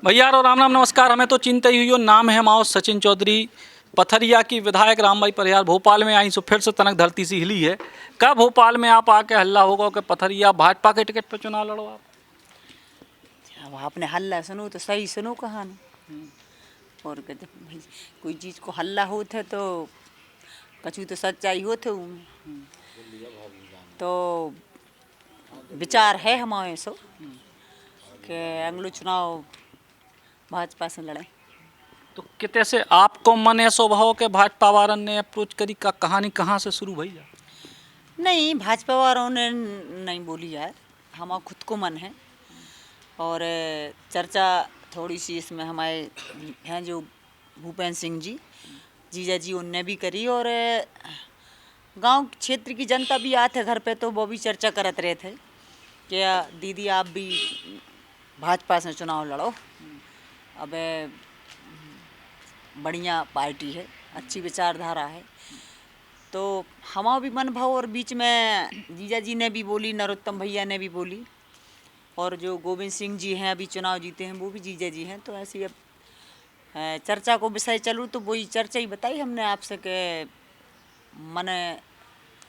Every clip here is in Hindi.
भैया और राम राम नमस्कार। हमें तो चिंता ही हुई हो, नाम है माओ सचिन चौधरी, पथरिया की विधायक रामबाई परिहार भोपाल में आई सो फिर से तनक धरती सी हिली है। कब भोपाल में आप आके हल्ला होगा कि पथरिया भाजपा के टिकट पर चुनाव लड़ो आप? अब आपने हल्ला सुनो तो सही सुनो कहानी। और कहते भाई कोई चीज़ को हल्ला होते तो कछु तो सच्चाई होते उनमें। तो विचार है हमारे सो कि अगले चुनाव भाजपा से लड़े। तो कितने से आपको मन ऐसो भाव के भाजपा वारन ने अप्रोच करी का कहानी कहाँ से शुरू भैया? नहीं, भाजपा वालों ने नहीं बोली यार, हमारा खुद को मन है। और चर्चा थोड़ी सी इसमें हमारे हैं जो भूपेंद्र सिंह जी जीजा जी उनने भी करी। और गांव क्षेत्र की जनता भी आते घर पे तो वो भी चर्चा करते रहे थे कि दीदी आप भी भाजपा से चुनाव लड़ो। अब बढ़िया पार्टी है, अच्छी विचारधारा है। तो हमारा भी मन भाव। और बीच में जीजा जी ने भी बोली, नरोत्तम भैया ने भी बोली, और जो गोविंद सिंह जी हैं अभी चुनाव जीते हैं वो भी जीजा जी हैं। तो ऐसी अब चर्चा को विषय चलूँ तो वही चर्चा ही बताई हमने आपसे कि मन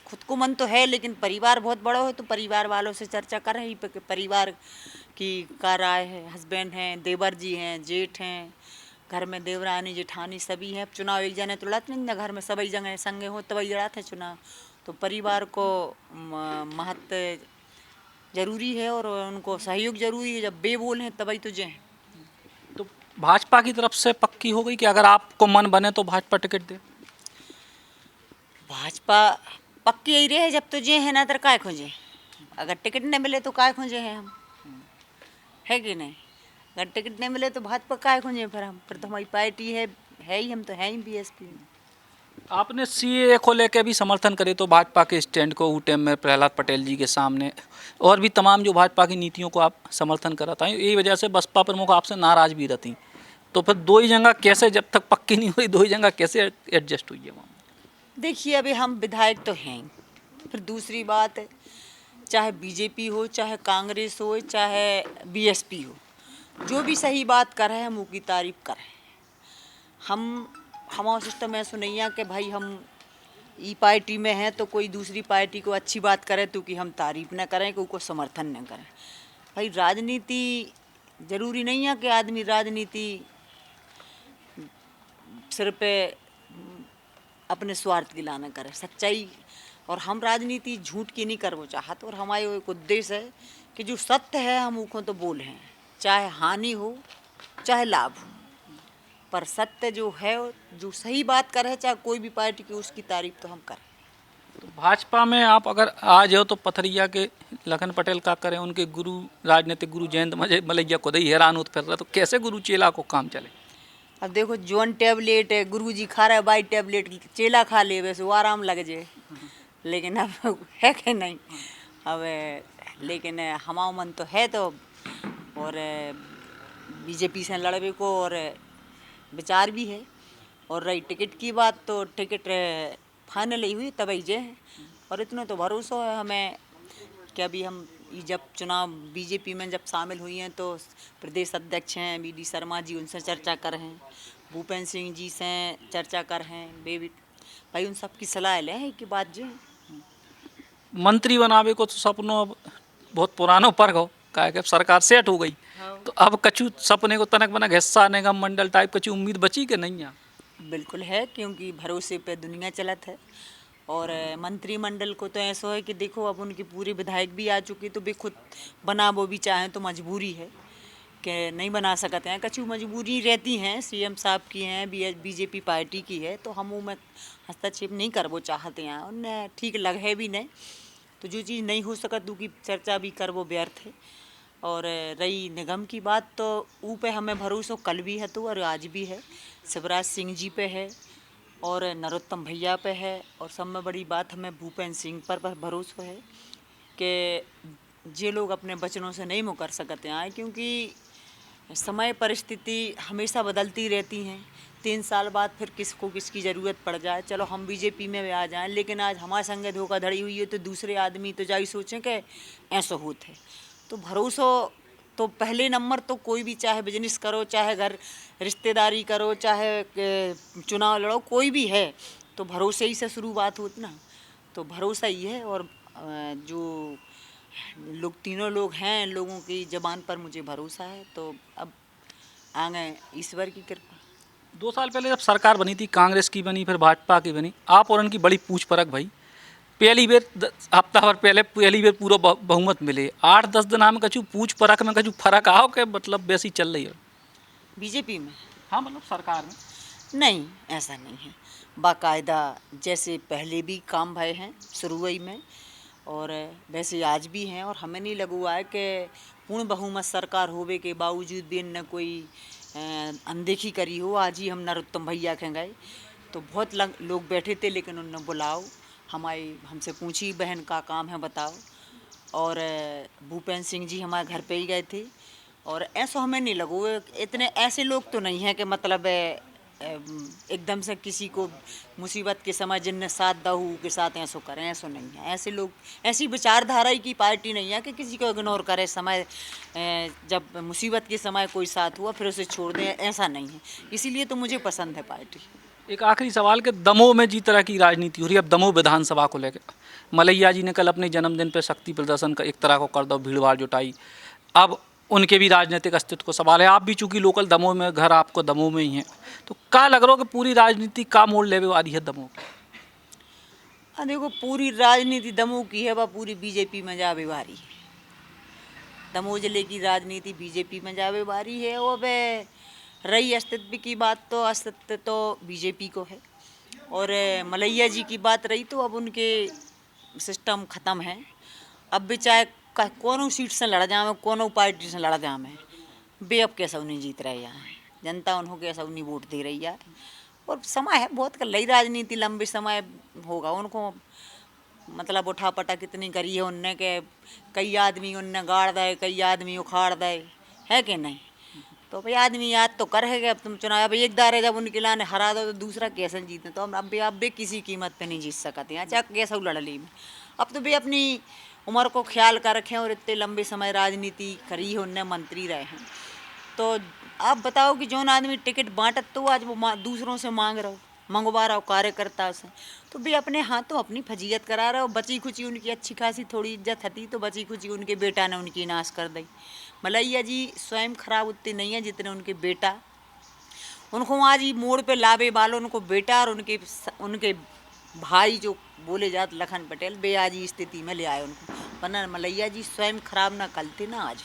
खुद को मन तो है, लेकिन परिवार बहुत बड़ा हो तो परिवार वालों से चर्चा कर रही कि परिवार की का राय है। हस्बैंड हैं, देवर जी हैं, जेठ हैं, घर में देवरानी जेठानी सभी हैं। चुनाव एक जने तो लड़ते नहीं, घर में सभी जगह संगे हो तभी लड़ाते चुनाव। तो परिवार को महत्व जरूरी है और उनको सहयोग जरूरी है। जब बेबोल हैं तभी तो जे। तो भाजपा की तरफ से पक्की हो गई कि अगर आपको मन बने तो भाजपा टिकट दे? भाजपा पक्की यही रहे जब तो जे है ना तो काय खोजे। अगर टिकट नहीं मिले तो काय खोजे हैं हम, है कि नहीं? अगर टिकट नहीं मिले तो भाजपा काय खोजे फिर तो हमारी पार्टी है ही, हम तो हैं ही बीएसपी में। आपने सीएए को लेकर भी समर्थन करे तो भाजपा के स्टैंड को ऊटे में प्रहलाद पटेल जी के सामने, और भी तमाम जो भाजपा की नीतियों को आप समर्थन कराता है, यही वजह से बसपा प्रमुख आपसे नाराज भी रहती। तो फिर दो ही जगह कैसे, जब तक पक्की नहीं हुई, दो ही जगह कैसे एडजस्ट हुई है वहाँ? देखिए अभी हम विधायक तो हैं ही। फिर दूसरी बात है, चाहे बीजेपी हो, चाहे कांग्रेस हो, चाहे बीएसपी हो, जो भी सही बात कर रहे हैं हम उसकी तारीफ कर रहे हैं। हमारा सिस्टम ऐसा नहीं है कि भाई हम ई पार्टी में हैं तो कोई दूसरी पार्टी को अच्छी बात करे तो कि हम तारीफ न करें, कि उसको समर्थन न करें। भाई राजनीति जरूरी नहीं है कि आदमी राजनीति सिर्फ अपने स्वार्थ के लाना करे। सच्चाई और हम राजनीति झूठ की नहीं करना चाहते। और हमारे एक उद्देश्य है कि जो सत्य है हम उसको तो बोले हैं, चाहे हानि हो चाहे लाभ हो, पर सत्य जो है, जो सही बात कर है, चाहे कोई भी पार्टी की, उसकी तारीफ तो हम करें। तो भाजपा में आप अगर आ जाओ तो पथरिया के लखन पटेल का करें, उनके गुरु राजनीतिक गुरु जयंत मलैया खुद ही हैरान होते फिर रहे, तो कैसे गुरु चेला को काम चले? अब देखो जोन टैबलेट है गुरु जी खा रहा है, बाई टैबलेट चेला खा ले वैसे वो आराम लग जाए, लेकिन अब है कि नहीं। अब लेकिन हमारा मन तो है तो, और बीजेपी से लड़ने को और विचार भी है। और रही टिकट की बात तो टिकट फाइनल ही हुई तभी जे है। और इतना तो भरोसा है हमें कि अभी हम जब चुनाव बीजेपी में जब शामिल हुई हैं तो प्रदेश अध्यक्ष हैं BD शर्मा जी, उनसे चर्चा कर रहे हैं, भूपेंद्र सिंह जी से चर्चा कर रहे हैं, बेबी भाई उन सब की सलाह ले है कि बात जो है। मंत्री बनावे को तो सपनों अब बहुत पुरानो पर हो, क्या कि सरकार सेट हो गई, तो अब कछु सपने को तनक बनक हिस्सा निगम मंडल टाइप कछु उम्मीद बची कि नहीं है? बिल्कुल है, क्योंकि भरोसे पे दुनिया चलत है। और मंत्रिमंडल को तो ऐसा है कि देखो अब उनकी पूरी विधायक भी आ चुकी, तो भी खुद बना वो भी चाहें तो मजबूरी है कि नहीं बना सकते हैं। कछु मजबूरी रहती हैं, CM साहब की हैं, बीजेपी पार्टी की है, तो हम उनमें हस्तक्षेप नहीं कर वो चाहते हैं, उन्हें ठीक लगे भी नहीं। तो जो चीज़ नहीं हो सकती उसकी चर्चा भी कर वो व्यर्थ है। और रही निगम की बात तो ऊ पे हमें भरोसा कल भी है तो और आज भी है, शिवराज सिंह जी पे है और नरोत्तम भैया पे है। और सब में बड़ी बात हमें भूपेंद्र सिंह पर भरोसा है कि जे लोग अपने वचनों से नहीं मुकर सकते हैं, क्योंकि समय परिस्थिति हमेशा बदलती रहती हैं। 3 साल बाद फिर किसको किसकी ज़रूरत पड़ जाए, चलो हम बीजेपी में आ जाएं, लेकिन आज हमारे संगे धोखाधड़ी हुई है तो दूसरे आदमी तो जाई सोचें कि ऐसा होता है। तो भरोसा तो पहले नंबर तो कोई भी, चाहे बिजनेस करो, चाहे घर रिश्तेदारी करो, चाहे चुनाव लड़ो, कोई भी है तो भरोसे ही से शुरुआत होती ना। तो भरोसा ही है। और जो लोग, तीनों लोग हैं, लोगों की ज़बान पर मुझे भरोसा है। तो अब आगे ईश्वर की कृपा। 2 साल पहले जब सरकार बनी थी, कांग्रेस की बनी, फिर भाजपा की बनी, आप और उनकी बड़ी पूछ परख भाई। पहली बेर हफ्ता भर पहले पहली बेर पूरा बहुमत मिले, 8-10 दिन में कछु पूछ परख में कछु फर्क आओ के मतलब वैसी चल रही है बीजेपी में? हाँ, मतलब सरकार में नहीं, ऐसा नहीं है। बाकायदा जैसे पहले भी काम भए हैं शुरुआत में, और वैसे आज भी हैं। और हमें नहीं लगुआ है कि पूर्ण बहुमत सरकार होवे के बावजूद भी इनने कोई अनदेखी करी हो। आज ही हम नरोत्तम भैया के गए तो बहुत लोग बैठे थे, लेकिन उन्होंने बुलाओ, हमसे पूछी बहन का काम है बताओ। और भूपेंद्र सिंह जी हमारे घर पे ही गए थे। और ऐसा हमें नहीं लगो, इतने ऐसे लोग तो नहीं हैं कि मतलब एकदम से किसी को मुसीबत के समय जिनने साथ दहू के साथ ऐसो करें, ऐसो नहीं है। ऐसे लोग, ऐसी विचारधारा की पार्टी नहीं है कि किसी को इग्नोर करे, समय जब मुसीबत के समय कोई साथ हुआ फिर उसे छोड़ दें, ऐसा नहीं है। इसीलिए तो मुझे पसंद है पार्टी। एक आखिरी सवाल कि दमोह में जिस तरह की राजनीति हो रही है अब दमोह विधानसभा को लेकर, मलैया जी ने कल अपने जन्मदिन पर शक्ति प्रदर्शन का एक तरह को कर दो, भीड़ भाड़ जुटाई, अब उनके भी राजनीतिक अस्तित्व को सवाल है। आप भी चूंकि लोकल दमोह में, घर आपको दमोह में ही है, तो क्या लग रहा हो कि पूरी राजनीति का मोड़ लेवे वाली है दमोह की? हाँ देखो, पूरी राजनीति दमोह की है, वह पूरी बीजेपी में जावे वारी है। दमोह जिले की राजनीति बीजेपी में जावे वारी है। और वह रही अस्तित्व की बात, तो अस्तित्व तो बीजेपी को है। और मलैया जी की बात रही तो अब उनके सिस्टम ख़त्म है। अब भी चाहे कौनों सीट से लड़ जाए, कौनों पार्टी से लड़ जाए, बे अब कैसा उन्हें जीत रहे हैं, जनता उन्हों कैसा उन्हें वोट दे रही है। और समय है बहुत, कर लई राजनीति लंबे समय होगा उनको, मतलब उठा पटा कितनी करी है उनने के, कई आदमी उनने गाड़ दे, कई आदमी उखाड़ दे, है कि नहीं? तो भाई आदमी याद तो कर है कि अब तुम चुनाव, अब एक दार है जब उनके लाने हरा दो तो दूसरा कैसे जीते। तो अब भी किसी कीमत पे नहीं जीत सकते हैं, चाहे कैसा लड़ ली में। अब तो भी अपनी उम्र को ख्याल कर रखे हैं और इतने लंबे समय राजनीति करी है, उनने मंत्री रहे हैं। तो आप बताओ कि जौन आदमी टिकट बांटत तो आज वो दूसरों से मांग रहा हो, मंगवा रहा हो कार्यकर्ता से, तो भी अपने हाथों अपनी फजीयत करा रहा हो। बची खुची उनकी अच्छी खासी थोड़ी इज्जत थी, तो बची खुची उनके बेटा ने उनकी नाश कर दी। मलैया जी स्वयं खराब उतने नहीं है जितने उनके बेटा। उनको आज ही मोड़ पे लावे वालों, उनको बेटा और उनके भाई जो बोले जाते लखन पटेल, बे आज ही स्थिति में ले आए उनको, वरना मलैया जी स्वयं खराब ना कल थे ना आज।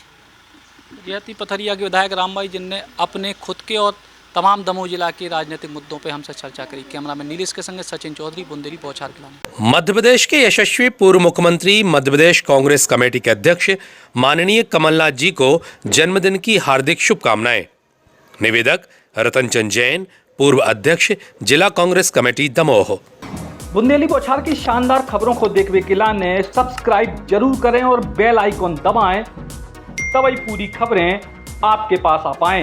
यह थी पथरिया के विधायक रामबाई, जिनने अपने खुद के और तमाम दमोह जिला के राजनीतिक मुद्दों पे हमसे चर्चा करी। कैमरामैन नीलेश के संगे सचिन चौधरी, बुंदेली, बौछार खिलाने। मध्य प्रदेश के यशस्वी पूर्व मुख्यमंत्री, मध्य प्रदेश कांग्रेस कमेटी के अध्यक्ष माननीय कमलनाथ जी को जन्मदिन की हार्दिक शुभकामनाएं। निवेदक रतन चंद जैन, पूर्व अध्यक्ष, जिला कांग्रेस कमेटी दमोह। बुंदेली बौछार की शानदार खबरों को देखने के लिए सब्सक्राइब जरूर करें और बेल आइकॉन दबाएं, तभी पूरी खबरें आपके पास आ पाएं।